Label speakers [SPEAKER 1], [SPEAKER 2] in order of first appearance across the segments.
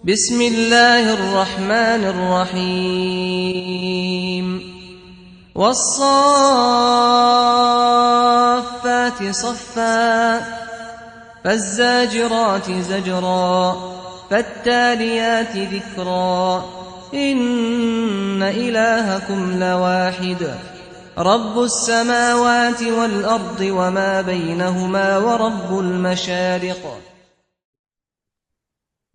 [SPEAKER 1] بسم الله الرحمن الرحيم والصافات صفا فالزاجرات زجرا فالتاليات ذكرا إن إلهكم لواحد رب السماوات والأرض وما بينهما ورب المشارق.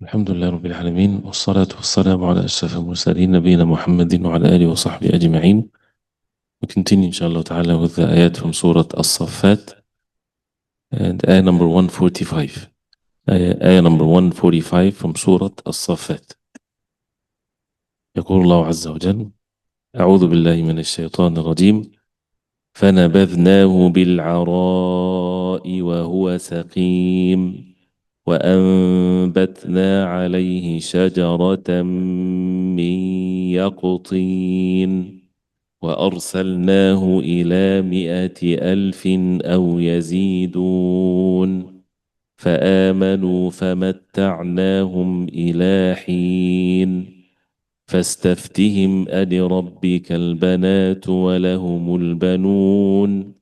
[SPEAKER 2] الحمد لله رب العالمين، والصلاة والسلام على أشرف المرسلين نبينا محمد وعلى آله وصحبه أجمعين. We continue inshallah ta'ala with the ayat from Surah As-Saffat and ayah number 145. Ayah number 145 from Surah As-Saffat. يقول الله عز وجل: أعوذ بالله من الشيطان الرجيم فنبذناه بالعراء وهو سقيم وأنبتنا عليه شجرة من يقطين وأرسلناه إلى 100,000 أو يزيدون فآمنوا فمتعناهم إلى حين فاستفتهم ألربك البنات ولهم البنون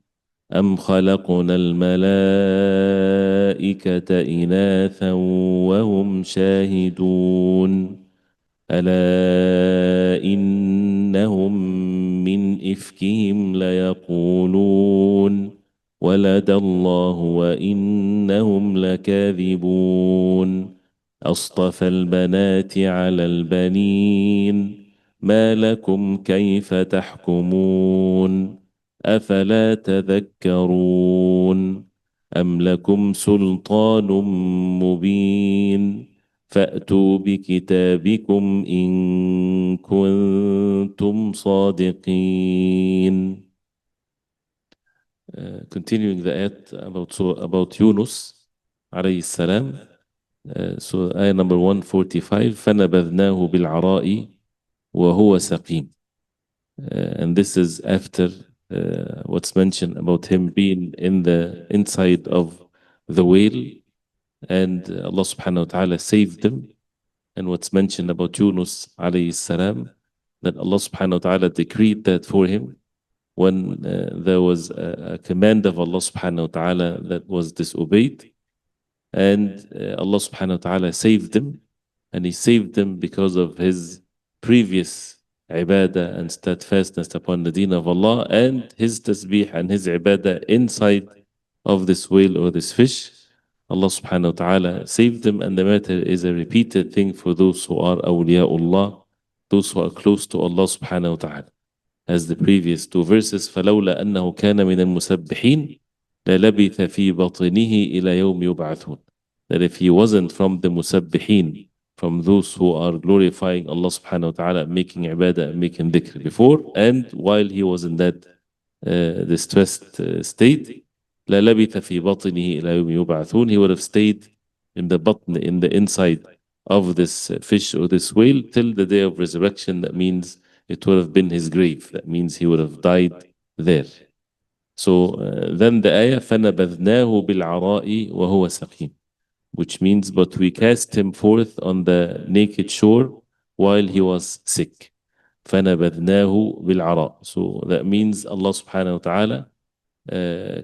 [SPEAKER 2] أم خلقنا الملائكة إناثا وهم شاهدون ألا إنهم من إفكهم ليقولون ولد الله وإنهم لكاذبون أصطفى البنات على البنين ما لكم كيف تحكمون أفلا تذكرون أم لكم سلطان مبين فأتوا بكتابكم إن كنتم صادقين. Continuing the ayat about Yunus عليه السلام. So ayah number 145 فنبذناه بالعراء وهو سقيم. And this is after what's mentioned about him being in the inside of the whale, and Allah subhanahu wa ta'ala saved him. And what's mentioned about Yunus alayhi salam, that Allah subhanahu wa ta'ala decreed that for him when there was a command of Allah subhanahu wa ta'ala that was disobeyed, and Allah subhanahu wa ta'ala saved him, and he saved him because of his previous ibadah and steadfastness upon the deen of Allah, and his tasbih and his ibadah inside of this whale or this fish. Allah subhanahu wa ta'ala saved them, and the matter is a repeated thing for those who are awliyaullah, those who are close to Allah subhanahu wa ta'ala. As the previous two verses, فَلَوْلَا أَنَّهُ كَانَ مِنَ الْمُسَبِّحِينَ لَلَبِثَ فِي بَطْنِهِ إِلَى يَوْمِ يُبْعَثُونَ. That if he wasn't from the musabbihin, from those who are glorifying Allah subhanahu wa ta'ala, making ibadah and making dhikr before, and while he was in that distressed state, لَلَبِثَ فِي بَطْنِهِ إِلَى يَوْمِ يُبْعَثُونَ, he would have stayed in the batn, in the inside of this fish or this whale till the day of resurrection. That means it would have been his grave. That means he would have died there. So then the ayah فَنَبَذْنَاهُ بِالْعَرَاءِ وَهُوَ سَقِيمٌ, which means but we cast him forth on the naked shore while he was sick. فَنَبَذْنَاهُ بِالْعَرَاءِ. So that means Allah subhanahu wa ta'ala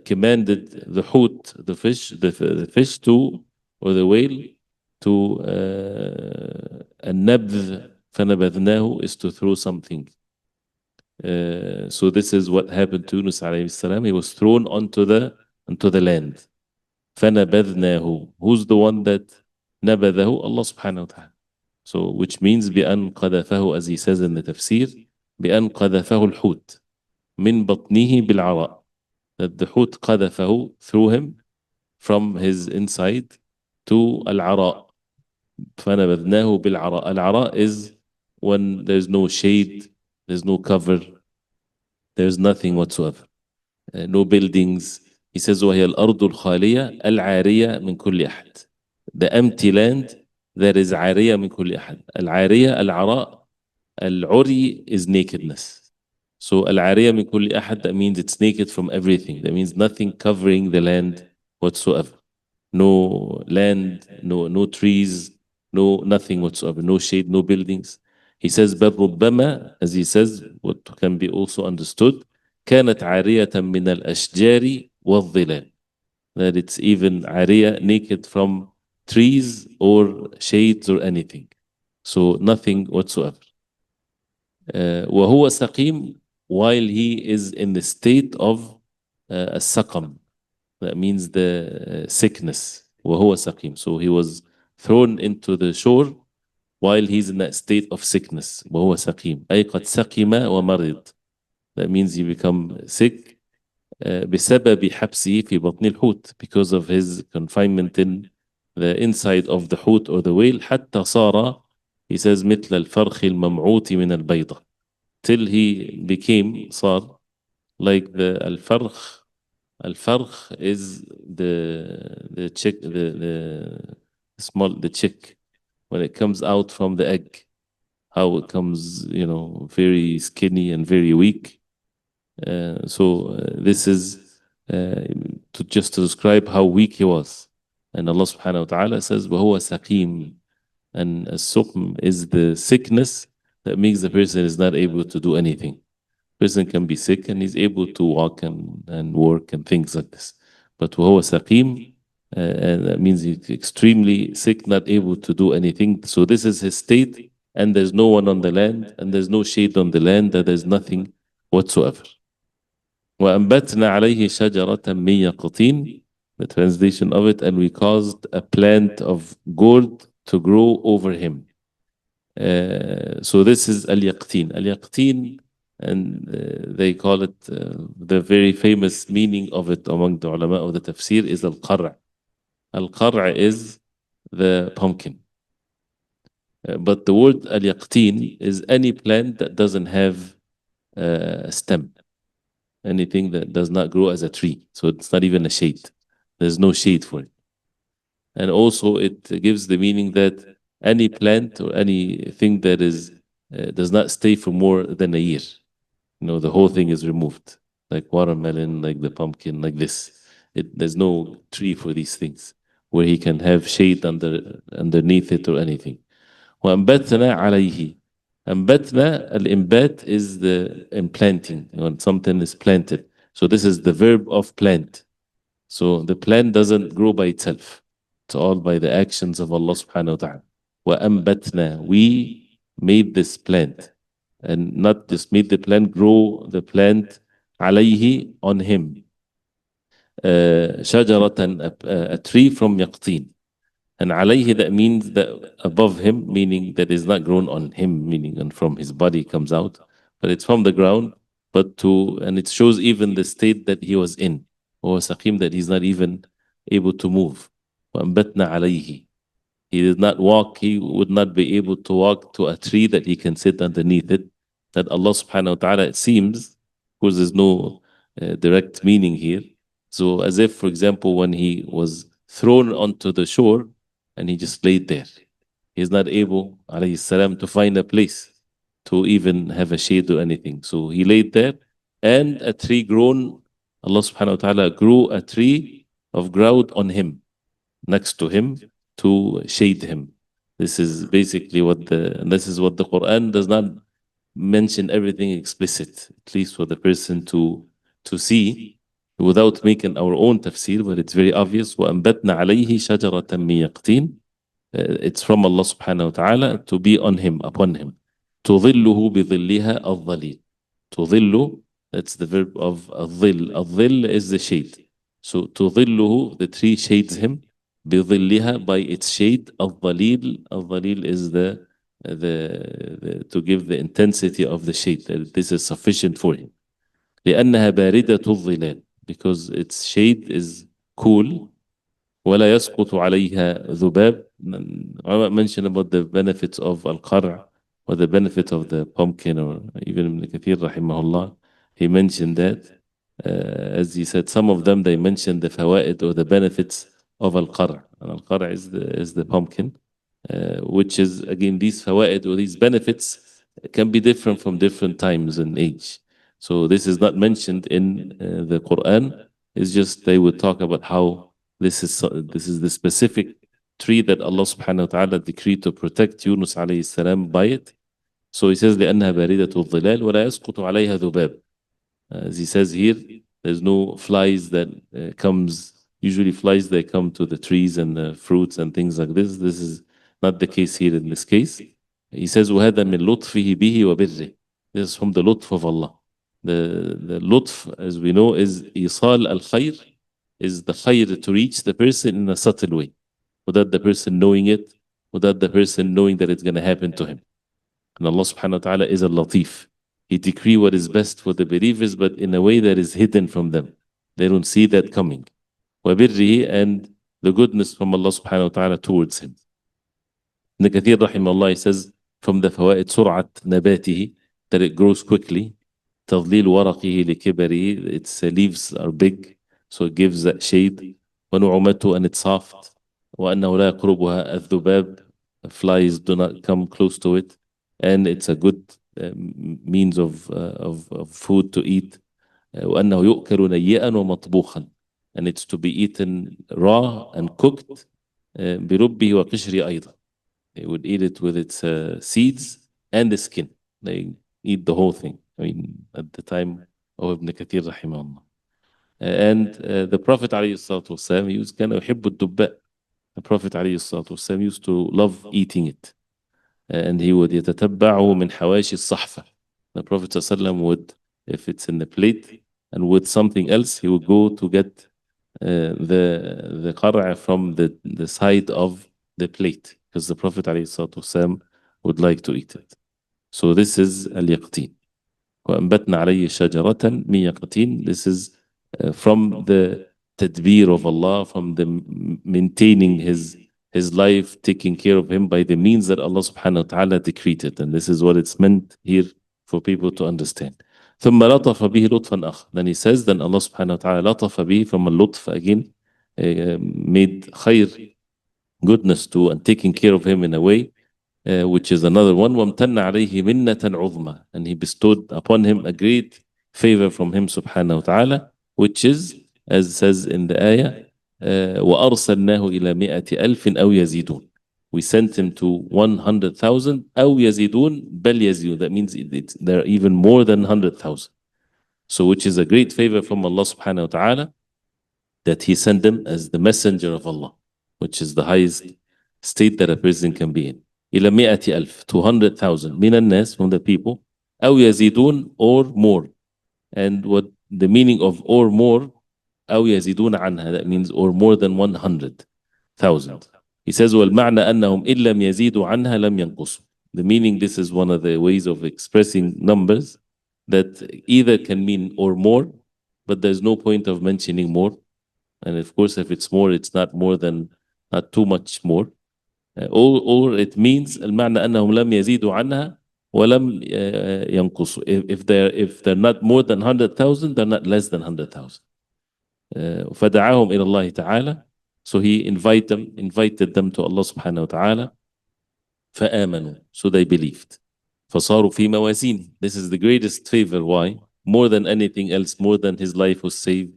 [SPEAKER 2] commanded the hut, the fish to, or the whale to, النبذ فَنَبَذْنَاهُ is to throw something. So this is what happened to Yunus alayhi salam. He was thrown onto the land. فَنَبَذْنَاهُ. Who's the one that نبذه? Allah subhanahu wa ta'ala. So which means بأن قذفه, as he says in the Tafseer, بأن قذفه الحوت من بطنه بالعراء. That the hut قذفه, threw him from his inside to العراء. فَنَبَذْنَاهُ بِالْعَرَاء. العراء is when there's no shade, there's no cover, there's nothing whatsoever, no buildings. He says وَهِيَ الْأَرْضُ الْخَالِيَةِ الْعَارِيَةِ مِنْ كُلِّ أَحَدٍ. The empty land that is عارية من كل أحد. العارية العراء, العري is nakedness. So العارية من كل أحد, that means it's naked from everything. That means nothing covering the land whatsoever. No land, no trees, no nothing whatsoever, no shade, no buildings. He says, بل ربما, as he says, what can be also understood, كانت عارية من الأشجار والظلال. That it's even عارية, naked from trees or shades or anything. So nothing whatsoever. وهو سقيم, while he is in the state of السقم. That means the sickness. وهو سقيم. So he was thrown into the shore while he's in that state of sickness. وهو سقيم. أي قد سقم ومرض. That means he become sick بسبب حبسه في بطن الحوت, because of his confinement in the inside of the حوت or the whale. حتى صار, he says, مثل الفرخ الممعوت من البيضة, till he became, صار, like the الفرخ. الفرخ is the chick, the small, the chick, when it comes out from the egg, how it comes, very skinny and very weak. So this is just to describe how weak he was. And Allah subhanahu wa ta'ala says, وَهُوَ سَقِيم. And as-suqm is the sickness that makes the person is not able to do anything. Person can be sick and he's able to walk and work and things like this. But وَهُوَ سَقِيم, and that means he's extremely sick, not able to do anything. So this is his state, and there's no one on the land, and there's no shade on the land, that there's nothing whatsoever. وَأَنبَتْنَا عَلَيْهِ شَجَرَةً مِّن يَقْطِينٍ, the translation of it, and we caused a plant of gourd to grow over him. So this is al-yaqtin. Al-yaqtin, and they call it, the very famous meaning of it among the ulama of the tafsir is al-qar'. Al-qar' is the pumpkin. But the word al-yaqtin is any plant that doesn't have a stem. Anything that does not grow as a tree. So it's not even a shade. There's no shade for it. And also it gives the meaning that any plant or anything that is does not stay for more than a year. The whole thing is removed. Like watermelon, like the pumpkin, like this. There's no tree for these things where he can have shade underneath it or anything. وَأَنبَتْنَا عَلَيْهِ. Ambatna, al-imbat is the implanting, when something is planted. So this is the verb of plant. So the plant doesn't grow by itself. It's all by the actions of Allah subhanahu wa ta'ala. وَأَنبَتْنَا, we made this plant. And not just made the plant, grow the plant عليه, on him. شجرة, a tree from yaqtin. And alayhi, that means that above him, meaning that is not grown on him, meaning and from his body comes out, but it's from the ground. And it shows even the state that he was in, or saqim, that he's not even able to move. وَأَنبَتْنَا عَلَيْهِ. He did not walk, he would not be able to walk to a tree that he can sit underneath it. That Allah subhanahu wa ta'ala, it seems, of course there's no direct meaning here. So as if, for example, when he was thrown onto the shore, and he just laid there. He's not able, alayhi salam, to find a place to even have a shade or anything. So he laid there, and a tree grown, Allah subhanahu wa ta'ala grew a tree of ground on him, next to him, to shade him. This is basically what the Quran does not mention everything explicit, at least for the person to see, without making our own tafsir, but it's very obvious. وَأَنبَتْنَا عَلَيْهِ شَجَرَةً مِّن يَقْطِينٍ. It's from Allah subhanahu wa ta'ala, to be on him, upon him. تُظِلُّهُ بِظِلِّهَا الظَّلِيلِ. تُظِلُّ, that's the verb of الظِل. الظِل is the shade. So تُظِلُّهُ, the tree shades him, بِظِلِّهَا, by its shade. الظَّلِيل, الظَّلِيل is the to give the intensity of the shade, that this is sufficient for him. لأنها باردة الظلال, because its shade is cool. ولا يسقط عليها ذباب. I mentioned about the benefits of al-qar', or the benefit of the pumpkin, or even Ibn Kathir rahimahullah, he mentioned that, as he said, some of them, they mentioned the fawaid, or the benefits of al-qar'. And al-qar' is the pumpkin, which is, again, these fawaid, or these benefits, can be different from different times and age. So this is not mentioned in the Quran. It's just they would talk about how this is the specific tree that Allah subhanahu wa ta'ala decreed to protect Yunus alayhi salam by it. So he says لأنها باردة الظلال ولا يسقط عليها ذباب. As he says here, there's no flies that comes. Usually flies they come to the trees and the fruits and things like this. This is not the case here in this case. He says وهذا من لطفه به وبره. This is from the lutf of Allah. The lutf, as we know, is إيصال الخير, is the khayr to reach the person in a subtle way, without the person knowing it, without the person knowing that it's going to happen to him. And Allah subhanahu wa ta'ala is a latif. He decree what is best for the believers, but in a way that is hidden from them. They don't see that coming. وَبِرِّهِ, and the goodness from Allah subhanahu wa ta'ala towards him. Ibn Kathir rahimahullah says, from the fawaid سرعة نباته, that it grows quickly. تظليل ورقه لكبره, its leaves are big, so it gives that shade. ونعمته, and it's soft. وأنه لا يقربها الذباب, flies do not come close to it. And it's a good means of food to eat. وأنه يؤكل نيئا ومطبوخا, and it's to be eaten raw and cooked. بربه وقشره أيضا, they would eat it with its seeds and the skin. They eat the whole thing. I mean, at the time of Ibn Kathir rahimahullah. And the Prophet عليه الصلاة والسلام, he was كان يحب الدباء. The Prophet عليه الصلاة والسلام used to love eating it. And he would يتتبعه من حواشي الصحفة. The Prophet ﷺ would, if it's in the plate and with something else, he would go to get the qara' from the side of the plate, because the Prophet ﷺ would like to eat it. So this is al-yaqtin. وَأَنْبَتْنَا عَلَيْهِ شَجَرَةً مِنْ يَقْطِينٍ. This is from the tadbir of Allah, from the maintaining his life, taking care of him by the means that Allah subhanahu wa ta'ala decreed. And this is what it's meant here for people to understand. ثم لطف به لطفا آخر. Then he says, then Allah subhanahu wa ta'ala لطف به, from a lutf again, made khayr, goodness to, and taking care of him in a way, which is another one. وَامْتَنَّ عَلَيْهِ مِنَّةً عُظْمَى. And he bestowed upon him a great favor from him subhanahu wa ta'ala, which is, as it says in the ayah, وَأَرْسَلْنَاهُ إِلَى 100,000 أَوْ يَزِيدُونَ. We sent him to 100,000 أَوْ يَزِيدُونَ بَلْ يَزِيدُونَ. That means there are even more than 100,000. So which is a great favor from Allah subhanahu wa ta'ala, that he sent them as the messenger of Allah, which is the highest state that a person can be in. إلى 100,000, 200,000 من الناس, from the people, أو يزيدون, or more. And what the meaning of or more, أو يزيدون عنها, that means or more than 100,000. He says والمعنى أنهم إن لم يزيدوا عنها لم ينقصوا. The meaning, this is one of the ways of expressing numbers, that either can mean or more, but there's no point of mentioning more. And of course, if it's more, it's not more than, not too much more. Or it means المعنى أنهم لم يزيدوا عنها ولم ينقصوا. If they're not more than 100,000, they're not less than 100,000. فدعاهم إلى الله تعالى. So he invited them to Allah subhanahu wa ta'ala. فآمنوا, so they believed. فصاروا في موازين. This is the greatest favor. Why? More than anything else, more than his life was saved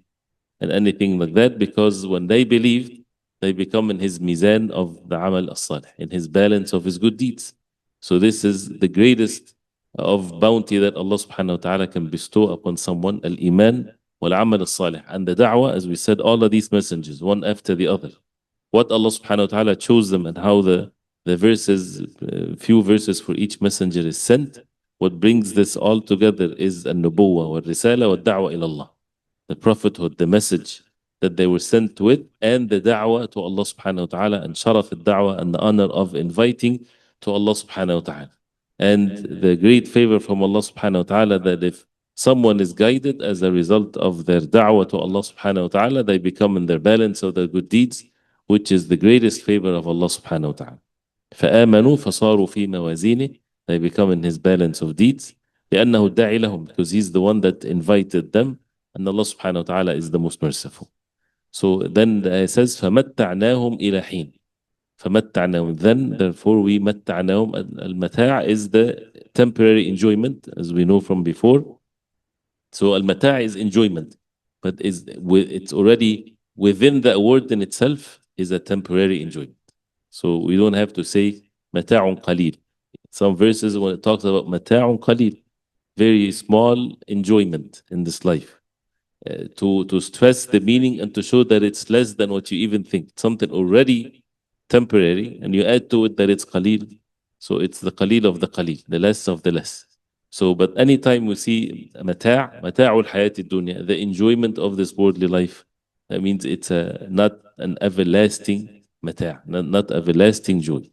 [SPEAKER 2] and anything like that, because when they believed, they become in his mizan of the amal as-salih, in his balance of his good deeds. So this is the greatest of bounty that Allah subhanahu wa ta'ala can bestow upon someone, al-iman wal-amal as-salih. And the da'wah, as we said, all of these messengers, one after the other, what Allah subhanahu wa ta'ala chose them, and how the verses, few verses for each messenger is sent. What brings this all together is an-nubuwwah wal-risala wal-da'wah ila Allah. The prophethood, the message that they were sent with, and the da'wah to Allah subhanahu wa ta'ala, and sharaf al-da'wah, and the honor of inviting to Allah subhanahu wa ta'ala. And the great favor from Allah subhanahu wa ta'ala, that if someone is guided as a result of their da'wah to Allah subhanahu wa ta'ala, they become in their balance of their good deeds, which is the greatest favor of Allah subhanahu wa ta'ala. فآمنوا فصاروا في موازينه. They become in his balance of deeds. لأنه الداعي لهم, because he's the one that invited them, and Allah subhanahu wa ta'ala is the most merciful. So then it says فمتعناهم إلى حين. فمتعناهم, then therefore we متعناهم. المتاع is the temporary enjoyment, as we know from before. So المتاع is enjoyment, but it's already within the word in itself is a temporary enjoyment. So we don't have to say متاع قليل. Some verses when it talks about متاع قليل, very small enjoyment in this life. To stress the meaning and to show that it's less than what you even think. Something already temporary, and you add to it that it's qalil. So it's the qalil of the qalil, the less of the less. So, but anytime we see mata'ul hayati dunya, the enjoyment of this worldly life, that means it's not an everlasting not everlasting joy.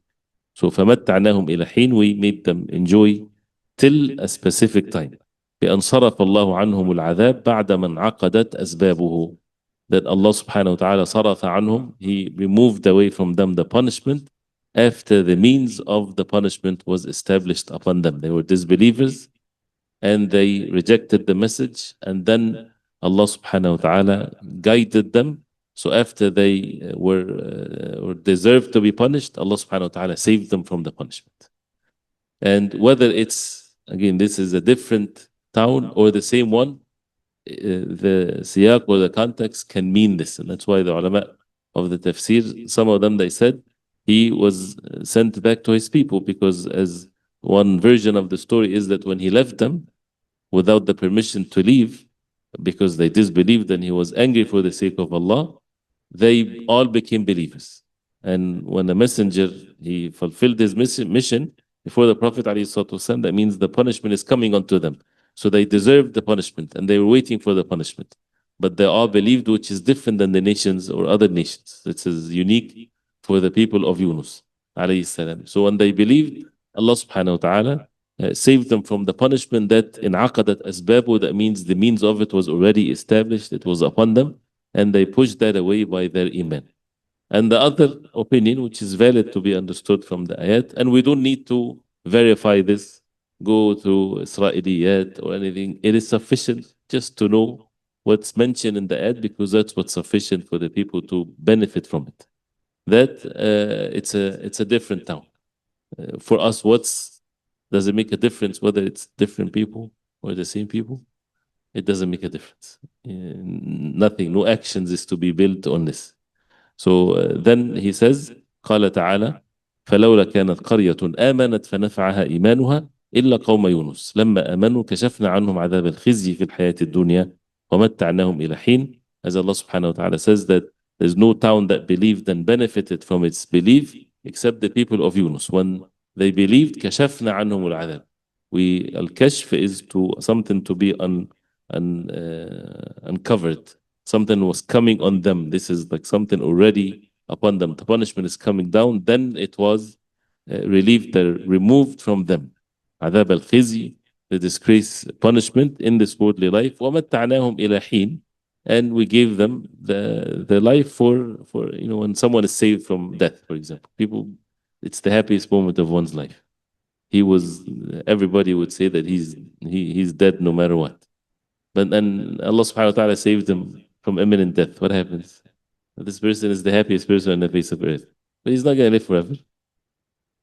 [SPEAKER 2] So فمتعناهم إلى حين, we made them enjoy till a specific time. بأن صرف الله عنهم العذاب بعد ما انعقدت أسبابه. That Allah subhanahu wa ta'ala صرف عنهم, He removed away from them the punishment after the means of the punishment was established upon them. They were disbelievers and they rejected the message, and then Allah subhanahu wa ta'ala guided them. So after they were deserved to be punished, Allah subhanahu wa ta'ala saved them from the punishment. And whether it's, again, this is a different town or the same one, the siyaq or the context can mean this. And that's why the ulama of the tafsir, some of them, they said he was sent back to his people, because as one version of the story is that when he left them without the permission to leave, because they disbelieved and he was angry for the sake of Allah, they all became believers. And when the messenger, he fulfilled his mission before the Prophet ﷺ, that means the punishment is coming onto them. So they deserved the punishment and they were waiting for the punishment. But they all believed, which is different than the nations or other nations. This is unique for the people of Yunus alayhi salam. So when they believed, Allah subhanahu wa ta'ala saved them from the punishment that in aqadat asbabu, that means the means of it was already established, it was upon them, and they pushed that away by their iman. And the other opinion, which is valid to be understood from the ayat, and we don't need to verify this, go through Israeliyat or anything, it is sufficient just to know what's mentioned in the ayat, because that's what's sufficient for the people to benefit from it. That it's a different town. For us, does it make a difference whether it's different people or the same people? It doesn't make a difference. Nothing, no actions is to be built on this. So then he says, قال تعالى فلولا كانت قرية آمنت فنفعها إيمانها إلا قوم يونس لما آمنوا كشفنا عنهم عذاب الخزي في الحياة الدنيا ومتعناهم إلى حين. As Allah subhanahu wa ta'ala says that there's no town that believed and benefited from its belief except the people of Yunus. When they believed, كشفنا عنهم العذاب. Al-kashf is to something to be uncovered. Something was coming on them. This is like something already upon them. The punishment is coming down. Then it was relieved, removed from them. عذاب الخزي, the disgrace, punishment in this worldly life. وَمَتَّعْنَاهُمْ إِلَى حِينٍ, and we gave them the life for when someone is saved from death, for example. People, it's the happiest moment of one's life. Everybody would say that he's dead no matter what. But then Allah subhanahu wa ta'ala saved him from imminent death. What happens? This person is the happiest person on the face of earth. But he's not going to live forever.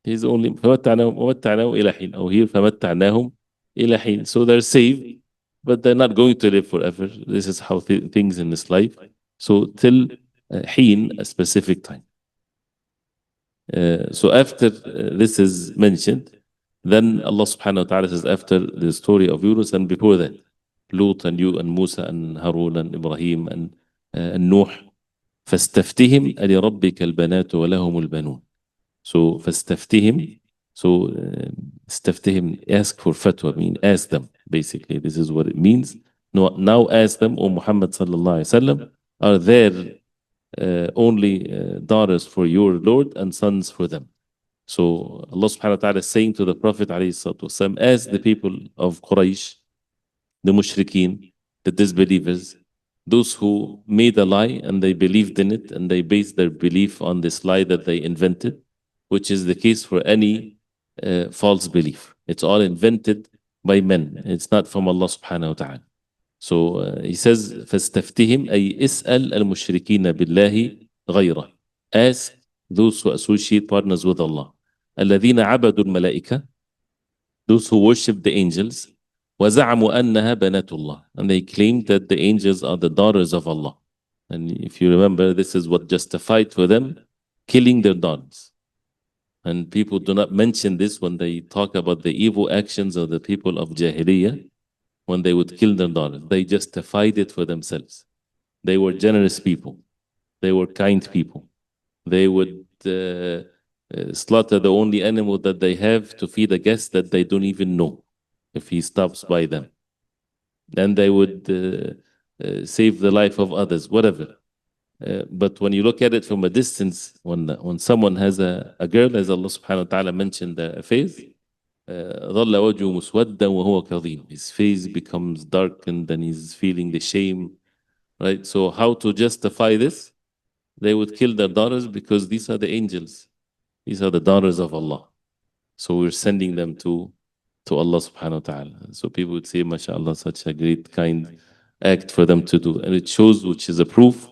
[SPEAKER 2] He's only فَمَتَّعْنَاهُمْ إِلَى حِينٍ, or here فَمَتَّعْنَاهُمْ إِلَى حِينٍ. So they're saved, but they're not going to live forever. This is how things in this life. So till حين, a specific time. So after this is mentioned, then Allah subhanahu wa ta'ala says, after the story of Yunus and before that, Lut and you and Musa and Harun and Ibrahim and Nuh. فاستفتهم ألربك البنات ولهم البنون. So فاستفتهم, so استفتهم, ask for fatwa, ask them, basically. This is what it means. Now ask them, O Muhammad sallallahu alaihi wasallam, are there only daughters for your Lord and sons for them? So Allah subhanahu wa ta'ala is saying to the Prophet alayhi salatu wasalam, as the people of Quraysh, the mushrikeen, the disbelievers, those who made a lie and they believed in it and they based their belief on this lie that they invented, which is the case for any false belief. It's all invented by men. It's not from Allah subhanahu wa ta'ala. So he says, فَاسْتَفْتِهِمْ أي اسأل المشركين بالله غيره. Ask those who associate partners with Allah. الذين عبدوا الملائكة, those who worship the angels. وَزَعَمُوا أَنَّهَا بَنَاتُ اللَّهِ, and they claimed that the angels are the daughters of Allah. And if you remember, this is what justified for them killing their daughters. And people do not mention this when they talk about the evil actions of the people of Jahiliyyah when they would kill their daughters. They justified it for themselves. They were generous people. They were kind people. They would slaughter the only animal that they have to feed a guest that they don't even know if he stops by them. Then they would save the life of others, whatever. But when you look at it from a distance, when someone has a girl, as Allah subhanahu wa ta'ala mentioned the face, ظل وجهه مسودا وهو كظيم. His face becomes darkened and he's feeling the shame. Right? So how to justify this? They would kill their daughters because these are the angels. These are the daughters of Allah. So we're sending them to Allah subhanahu wa ta'ala. So people would say, mashallah, such a great kind act for them to do. And it shows, which is a proof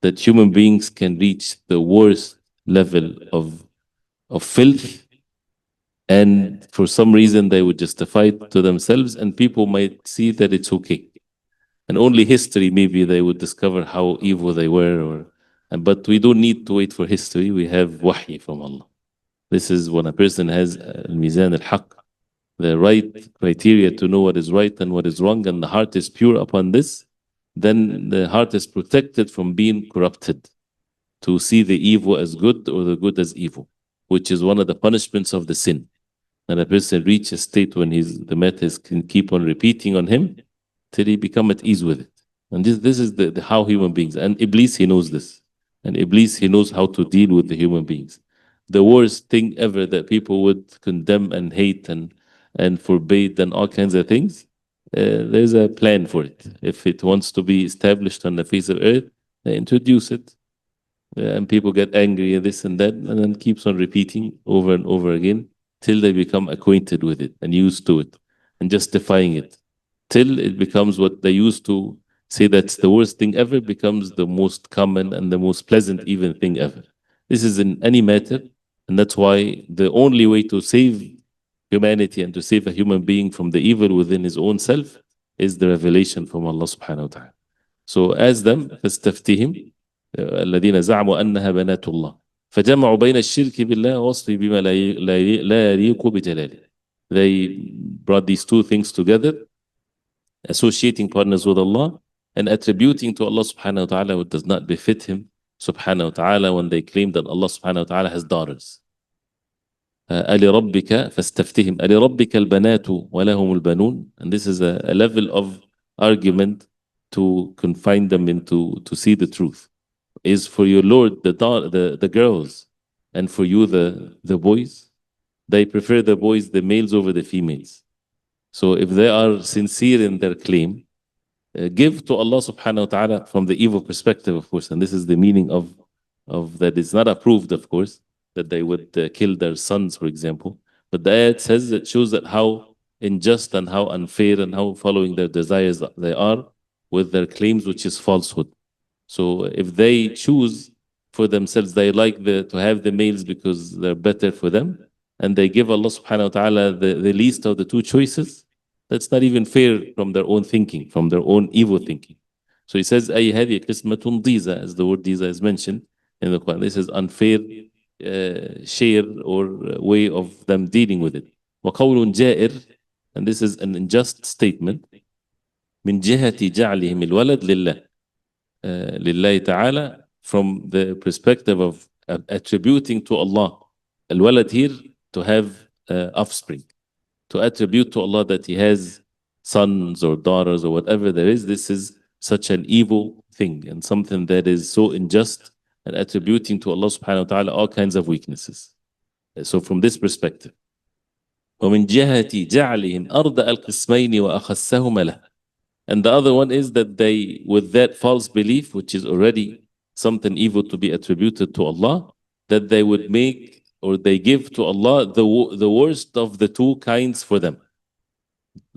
[SPEAKER 2] that human beings can reach the worst level of filth, and for some reason they would justify it to themselves, and people might see that it's okay. And only history, maybe they would discover how evil they were. But we don't need to wait for history. We have wahy from Allah. This is when a person has al-mizan al-haq, the right criteria to know what is right and what is wrong, and the heart is pure upon this, then the heart is protected from being corrupted, to see the evil as good or the good as evil, which is one of the punishments of the sin. And a person reach a state when the matters can keep on repeating on him till he become at ease with it. And this is the how human beings, and Iblis, he knows this. And Iblis, he knows how to deal with the human beings. The worst thing ever that people would condemn and hate and forbade and all kinds of things, there's a plan for it. If it wants to be established on the face of earth, they introduce it. And people get angry and this and that, and then keeps on repeating over and over again till they become acquainted with it and used to it and justifying it, till it becomes what they used to say that's the worst thing ever becomes the most common and the most pleasant even thing ever. This is in any matter, and that's why the only way to save humanity and to save a human being from the evil within his own self is the revelation from Allah subhanahu wa ta'ala. So as them, فاستفتهم الذين زعموا أنها بنات الله فجمعوا بين الشرك بالله ووصفه بما لا يليق بجلاله. They brought these two things together, associating partners with Allah and attributing to Allah subhanahu wa ta'ala what does not befit him subhanahu wa ta'ala, when they claim that Allah subhanahu wa ta'ala has daughters. أَلِرَبِّكَ فَاسْتَفْتِهِمْ أَلِرَبِّكَ الْبَنَاتُ وَلَهُمُ الْبَنُونَ. And this is a level of argument to confine them into to see the truth. Is for your Lord the girls, and for you the boys? They prefer the boys, the males, over the females. So if they are sincere in their claim, give to Allah subhanahu wa ta'ala from the evil perspective, of course, and this is the meaning of that is not approved, of course, that they would kill their sons, for example. But the ayat says, it shows that how unjust and how unfair and how following their desires they are with their claims, which is falsehood. So if they choose for themselves, they like to have the males because they're better for them, and they give Allah subhanahu wa ta'ala the least of the two choices, that's not even fair from their own thinking, from their own evil thinking. So he says, أي هذه قسمة ضيزة, as the word ضيزة is mentioned in the Quran. This is unfair share or way of them dealing with it. وقول جائر, and this is an unjust statement. من جهة جعلهم الولد لله. لله تعالى, from the perspective of attributing to Allah al-walad here, to have offspring, to attribute to Allah that he has sons or daughters or whatever there is. This is such an evil thing and something that is so unjust, and attributing to Allah subhanahu wa ta'ala all kinds of weaknesses. So from this perspective, ومن جهة جعلهم أرض القسمين وأخسهما له. And the other one is that they, with that false belief, which is already something evil to be attributed to Allah, that they would make, or they give to Allah the worst of the two kinds for them.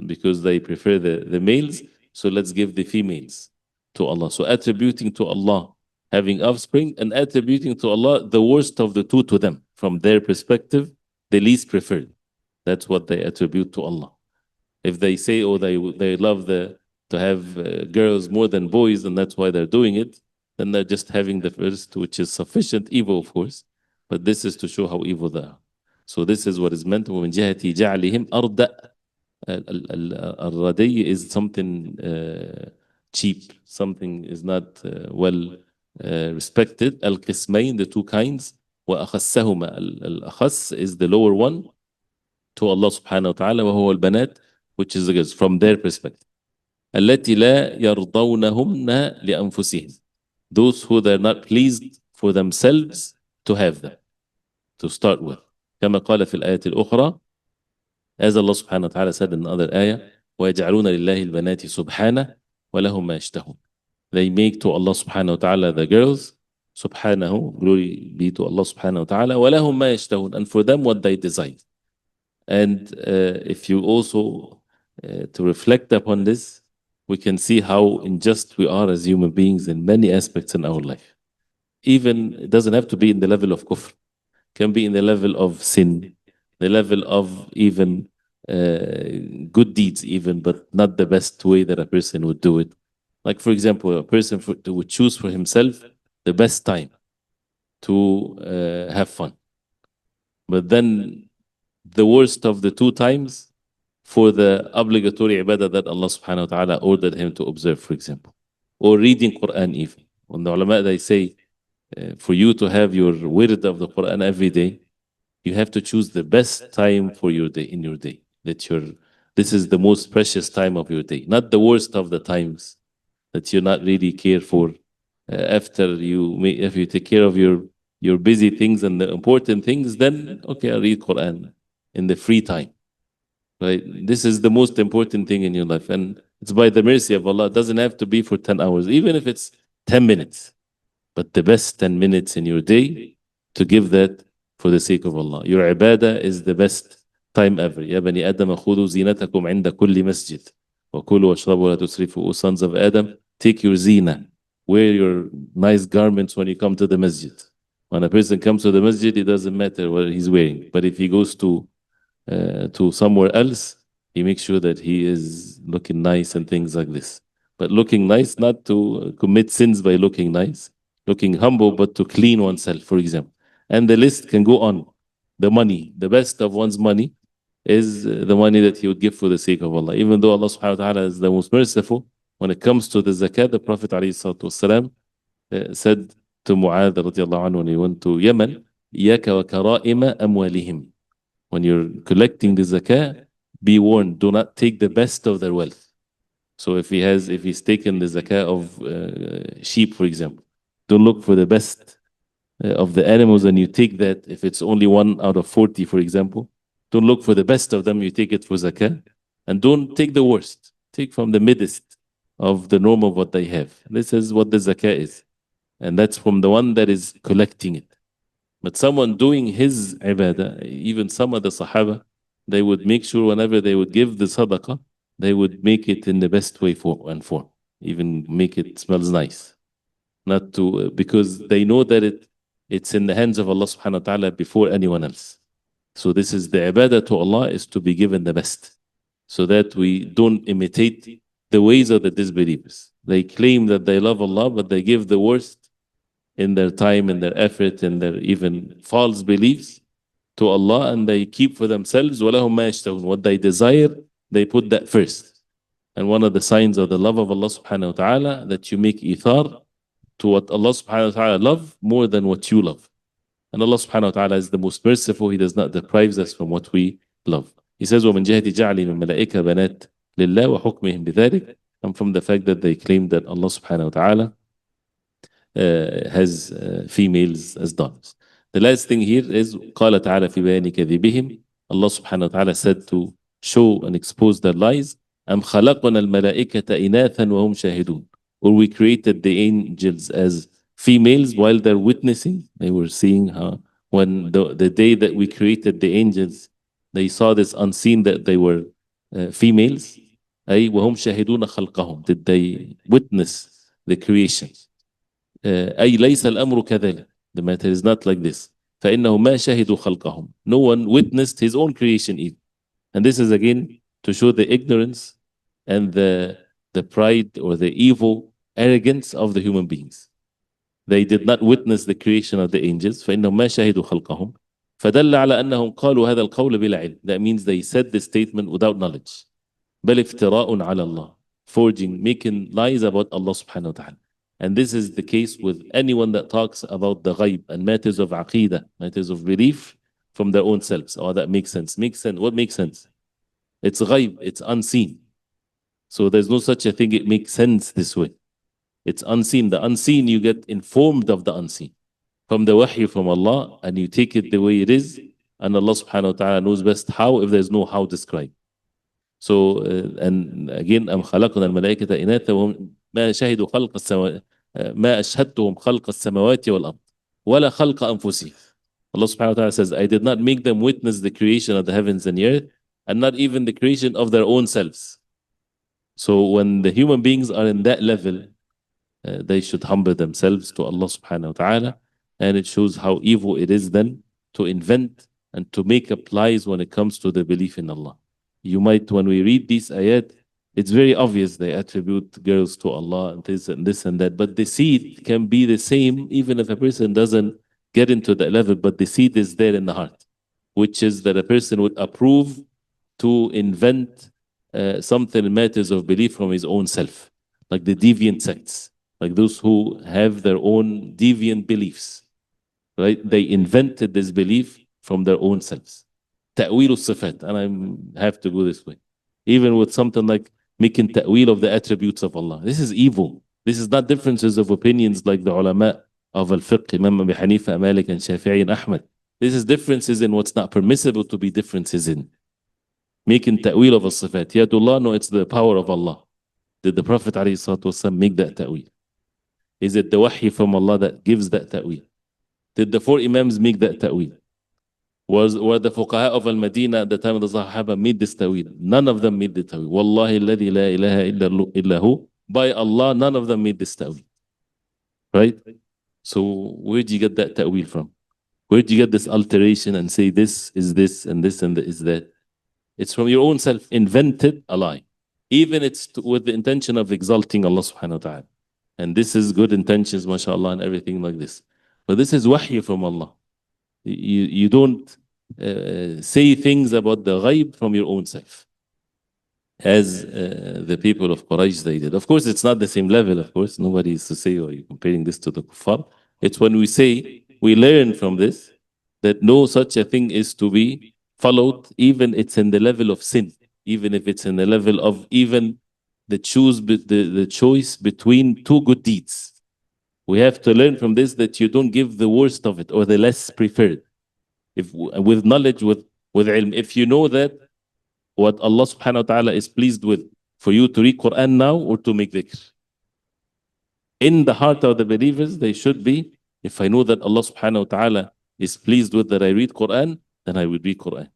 [SPEAKER 2] Because they prefer the males, so let's give the females to Allah. So attributing to Allah having offspring, and attributing to Allah the worst of the two to them, from their perspective, the least preferred. That's what they attribute to Allah. If they say, oh, they love to have girls more than boys, and that's why they're doing it, then they're just having the first, which is sufficient evil, of course. But this is to show how evil they are. So this is what is meant ومن جهة جعلهم أردأ. الردي is something cheap, something is not well respected. القسمين, the two kinds. وأخسهما, الأخس is the lower one to Allah subhanahu wa ta'ala, وهو البنات, which is the girls from their perspective. التي لا يرضونهن لأنفسهم, those who they're not pleased for themselves to have them, to start with. كما قال في الآية الأخرى, as Allah subhanahu wa ta'ala said in another ayah, وَيَجْعَلُونَ لِلَّهِ الْبَنَاتِ سُبْحَانَهُ وَلَهُمْ مَا يَشْتَهُونَ. They make to Allah subhanahu wa ta'ala the girls, subhanahu, glory be to Allah subhanahu wa ta'ala, وَلَهُمْ مَا يَشْتَهُونَ, and for them what they desire. And if you also, to reflect upon this, we can see how unjust we are as human beings in many aspects in our life. Even, it doesn't have to be in the level of kufr, can be in the level of sin, the level of even good deeds even, but not the best way that a person would do it. Like for example, a person would choose for himself the best time to have fun. But then the worst of the two times for the obligatory ibadah that Allah subhanahu wa ta'ala ordered him to observe, for example. Or reading Quran even. When the ulama, they say, for you to have your wird of the Quran every day, you have to choose the best time for your day, in your day. This is the most precious time of your day, not the worst of the times that you're not really care for. If you take care of your busy things and the important things, then okay, I'll read Quran in the free time. Right? This is the most important thing in your life, and it's by the mercy of Allah. It doesn't have to be for 10 hours, even if it's 10 minutes. But the best 10 minutes in your day, to give that for the sake of Allah. Your ibadah is the best time ever. يا بني آدم خذوا زينتكم عند كل مسجد وكلوا واشربوا ولا تسرفوا. O sons of Adam, take your zina. Wear your nice garments when you come to the masjid. When a person comes to the masjid, it doesn't matter what he's wearing. But if he goes to somewhere else, he makes sure that he is looking nice and things like this. But looking nice, not to commit sins by looking nice, looking humble, but to clean oneself, for example. And the list can go on. The money, the best of one's money is the money that he would give for the sake of Allah. Even though Allah subhanahu wa ta'ala is the most merciful, when it comes to the zakat, the Prophet ﷺ said to Mu'adh radiallahu anhu when he went to Yemen, إِيَّاكَ وَكَرَائِمَ أَمْوَالِهِمْ. When you're collecting the zakah, be warned, do not take the best of their wealth. So if he's taken the zakah of sheep, for example, don't look for the best of the animals and you take that. If it's only 1 out of 40, for example, don't look for the best of them, you take it for zakah. And don't take the worst. Take from the midst of the norm of what they have. This is what the zakah is. And that's from the one that is collecting it. But someone doing his ibadah, even some of the Sahaba, they would make sure whenever they would give the sadaqah, they would make it in the best way and form. Even make it smells nice. Not to, because they know that it's in the hands of Allah subhanahu wa ta'ala before anyone else. So this is the ibadah to Allah, is to be given the best. So that we don't imitate the ways of the disbelievers. They claim that they love Allah, but they give the worst in their time, in their effort, in their even false beliefs to Allah, and they keep for themselves وَلَهُمْ مَا يَشْتَهُونَ. What they desire, they put that first. And one of the signs of the love of Allah subhanahu wa ta'ala, that you make ithar to what Allah subhanahu wa ta'ala love more than what you love. And Allah subhanahu wa ta'ala is the most merciful. He does not deprive us from what we love. He says, وَمِنْ جَهَةِ جَعْلِ مِنْ مَلَائِكَ بَنَاتٍ لِلَّهِ وَحُكْمِهِمْ بِذَلِكَ. And from the fact that they claim that Allah subhanahu wa ta'ala has females as daughters. The last thing here is قال تعالى في بيان كذبهم. Allah subhanahu wa ta'ala said to show and expose their lies. أم خلقنا الملائكة إناثا وهم شاهدون. Or we created the angels as females while they're witnessing. They were seeing how when the day that we created the angels, they saw this unseen that they were females. أي وهم شاهدون خلقهم. Did they witness the creation? أي ليس الأمر كذلك. The matter is not like this. فإنه ما شهدوا خلقهم. No one witnessed his own creation even. And this is again to show the ignorance and the pride or the evil arrogance of the human beings. They did not witness the creation of the angels. فإنهم ما شهدوا خلقهم. فدل على أنهم قالوا هذا القول بلا علم. That means they said the statement without knowledge. بل افتراء على الله, forging, making lies about Allah subhanahu wa ta'ala. And this is the case with anyone that talks about the ghaib and matters of aqidah, matters of belief from their own selves. Oh, that makes sense. Makes sense. What makes sense? It's ghaib, it's unseen. So there's no such a thing, it makes sense this way. It's unseen. The unseen, you get informed of the unseen from the wahy from Allah, and you take it the way it is, and Allah subhanahu wa ta'ala knows best how, if there's no how described. So, and again, أم خلقنا الملائكة إناثا وهم ما شهدوا خلق السماوات ما أشهدتهم خلق السماوات والأرض ولا خلق أنفسهم. Allah subhanahu wa ta'ala says, I did not make them witness the creation of the heavens and the earth, and not even the creation of their own selves. So when the human beings are in that level, they should humble themselves to Allah subhanahu wa ta'ala, and it shows how evil it is then to invent and to make up lies when it comes to the belief in Allah. You might, when we read these ayat, it's very obvious they attribute girls to Allah and this and that, but the seed can be the same even if a person doesn't get into that level, but the seed is there in the heart, which is that a person would approve to invent something in matters of belief from his own self, like the deviant sects, like those who have their own deviant beliefs, right? They invented this belief from their own selves. Ta'wil al-sifat, and I have to go this way. Even with something like making ta'wil of the attributes of Allah. This is evil. This is not differences of opinions like the ulama of al-fiqh, Imam Abi Hanifa, Malik, and Shafi'i, and Ahmad. This is differences in what's not permissible to be differences in. Making ta'wil of al-sifat. Yadullah, no, it's the power of Allah. Did the Prophet ﷺ make that ta'wil? Is it the wahy from Allah that gives that ta'wil? Did the four Imams make that ta'wil? Were the fuqaha of al-Madinah at the time of the Sahaba made this ta'wil? None of them made the ta'wil. Wallahi alladhi la ilaha illa hu. By Allah, none of them made this ta'wil. Right? So where do you get that ta'wil from? Where do you get this alteration and say this is this and this and is that? It's from your own self, invented a lie. Even it's with the intention of exalting Allah subhanahu wa ta'ala. And this is good intentions, mashallah, and everything like this. But this is wahy from Allah. You don't say things about the ghaib from your own self, as the people of Quraysh they did. Of course, it's not the same level, of course. Nobody is to say, oh, you're comparing this to the kuffar. It's when we say, we learn from this, that no such a thing is to be followed, even it's in the level of sin, even if it's in the level of even the choice between two good deeds. We have to learn from this that you don't give the worst of it or the less preferred. If with knowledge, with ilm, if you know that what Allah subhanahu wa ta'ala is pleased with, for you to read Quran now or to make dhikr. In the heart of the believers, they should be, if I know that Allah subhanahu wa ta'ala is pleased with that I read Quran, then I would read Quran.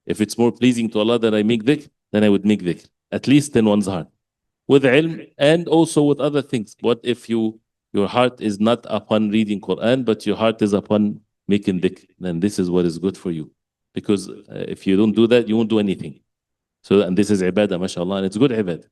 [SPEAKER 2] If it's more pleasing to Allah that I make dhikr, then I would make dhikr, at least in one's heart. With ilm and also with other things. What if your heart is not upon reading Quran, but your heart is upon making dhikr? Then this is what is good for you. Because if you don't do that, you won't do anything. So, and this is ibadah, mashallah, and it's good ibadah.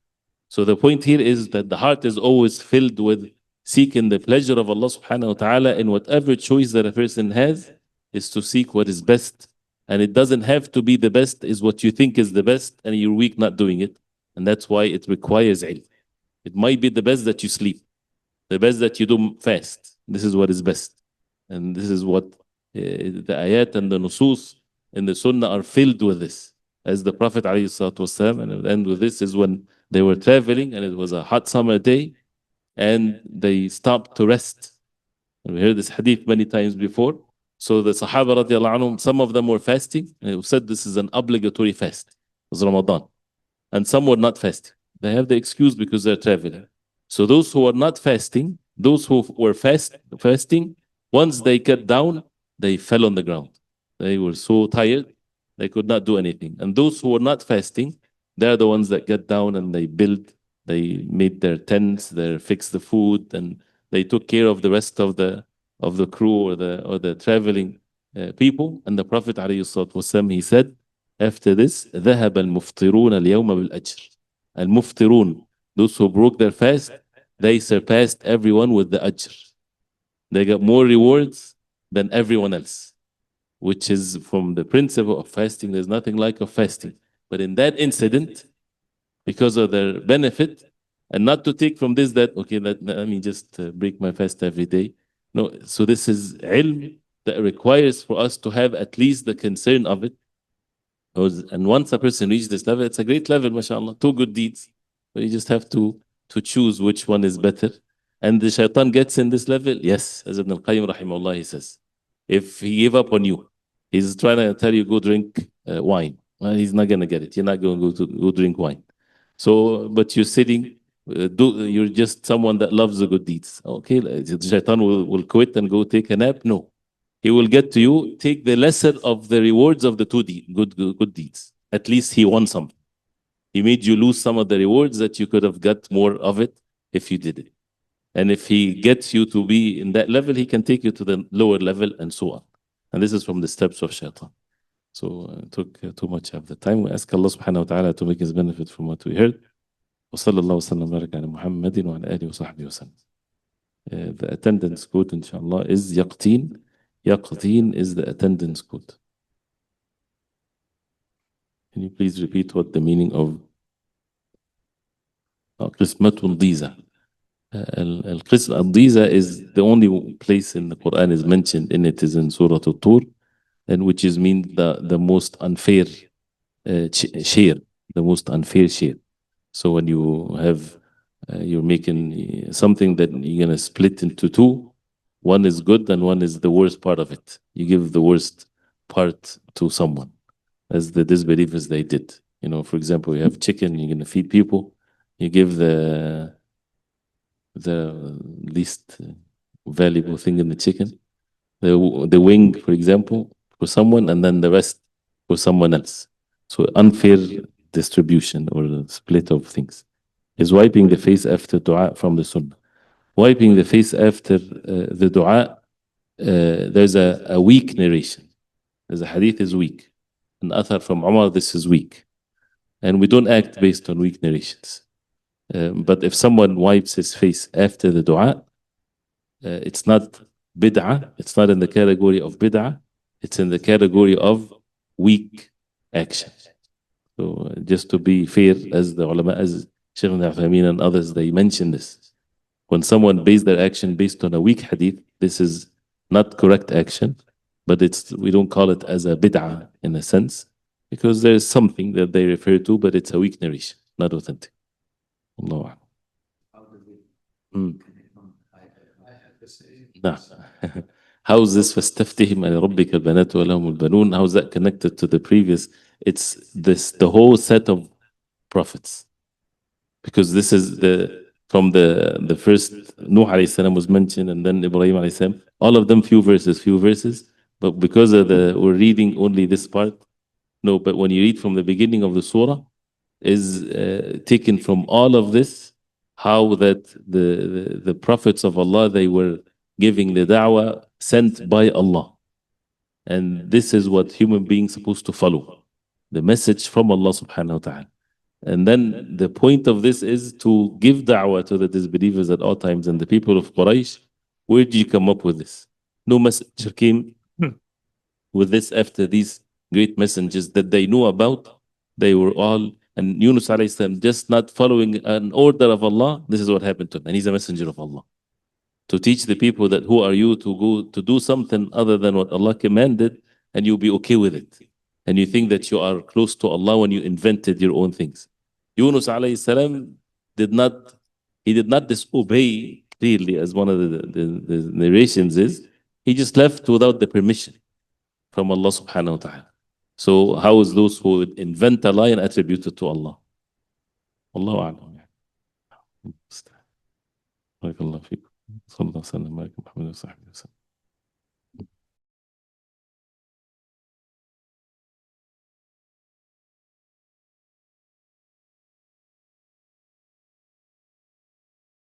[SPEAKER 2] So the point here is that the heart is always filled with seeking the pleasure of Allah subhanahu wa ta'ala, in whatever choice that a person has, is to seek what is best. And it doesn't have to be the best, is what you think is the best, and you're weak not doing it. And that's why it requires ilm. It might be the best that you sleep, the best that you do fast. This is what is best. And this is what the ayat and the nusus in the sunnah are filled with this. As the Prophet ﷺ, and the end with this is when they were traveling and it was a hot summer day and they stopped to rest. And we heard this hadith many times before. So the Sahaba radiallahu anhum, some of them were fasting, and it said this is an obligatory fast. It was Ramadan. And some were not fasting. They have the excuse because they're traveling. So those who are not fasting, those who were fasting, once they got down, they fell on the ground. They were so tired, they could not do anything. And those who were not fasting, they're the ones that get down and they build, they made their tents, they fixed the food, and they took care of the rest of the crew or the traveling people. And the Prophet ﷺ, he said, after this, ذهب المفطرون اليوم بالأجر. المفطرون, those who broke their fast, they surpassed everyone with the ajr. They got more rewards than everyone else. which is from the principle of fasting. There's nothing like of fasting. But in that incident, because of their benefit, and not to take from this that, okay, let me just break my fast every day. No, so this is ilm that requires for us to have at least the concern of it. And once a person reaches this level, it's a great level, mashallah, two good deeds. But you just have to choose which one is better. And the shaitan gets in this level, yes, as Ibn al-Qayyim rahimahullah, he says. If he gave up on you, he's trying to tell you, go drink wine. Well, he's not going to get it. You're not going to go drink wine. So, but you're sitting, you're just someone that loves the good deeds. Okay, the shaitan will quit and go take a nap? No. He will get to you, take the lesser of the rewards of the good deeds. At least he won some. He made you lose some of the rewards that you could have got more of it if you did it. And if he gets you to be in that level, he can take you to the lower level and so on. And this is from the steps of shaitan. So it took too much of the time. We ask Allah subhanahu wa ta'ala to make us benefit from what we heard. وصلى الله وسلم وبارك على محمد وعلى آله وصحبه وسلم. The attendance code, inshallah, is يقتين. Yaqteen is the attendance code. Can you please repeat what the meaning of Qismatun Diza? Al-Qism al-Diza is the only place in the Quran is mentioned in it is in Surah Al-Tur, and which is mean the most unfair share, the most unfair share. So when you have, you're making something that you're going to split into two, one is good and one is the worst part of it. You give the worst part to someone, as the disbelievers they did. You know, for example, you have chicken, you're going to feed people, you give the least valuable thing in the chicken, the wing, for example, for someone, and then the rest for someone else. So unfair distribution or split of things. Is wiping the face after dua from the sunnah. Wiping the face after the dua, there's a weak narration. There's a hadith is weak. An athar from Umar, this is weak. And we don't act based on weak narrations. But if someone wipes his face after the dua, it's not bid'ah, it's not in the category of bid'ah, it's in the category of weak action. So just to be fair, as the ulama, as Sheikh Ibrahim and others, they mention this. When someone based their action based on a weak hadith, this is not correct action, but we don't call it as a bid'ah in a sense, because there is something that they refer to, but it's a weak narration, not authentic. Allah. No. How is this فاستفتهم لربك البنات ولهم البنون? How is that connected to the previous? It's the whole set of prophets, because this is from the first Nuh alayhi salam was mentioned, and then Ibrahim alayhi salam. All of them few verses, but because of we're reading only this part. No, but when you read from the beginning of the surah, is taken from all of this, how that the prophets of Allah, they were giving the da'wah sent by Allah. And this is what human beings supposed to follow, the message from Allah subhanahu wa ta'ala. And then the point of this is to give da'wah to the disbelievers at all times. And the people of Quraysh, where did you come up with this? No messenger came with this after these great messengers that they knew about. They were all, and Yunus alayhi salam, just not following an order of Allah. This is what happened to him. And he's a messenger of Allah. To teach the people that who are you to go to do something other than what Allah commanded, and you'll be okay with it. And you think that you are close to Allah when you invented your own things. Yunus alayhi salam did not disobey clearly, as one of the narrations is. He just left without the permission from Allah subhanahu wa ta'ala. So how is those who invent a lie and attribute it to Allah? Allahu a'lam. بارك الله فيكم. صلى الله وسلم على محمد وصحبه وسلم.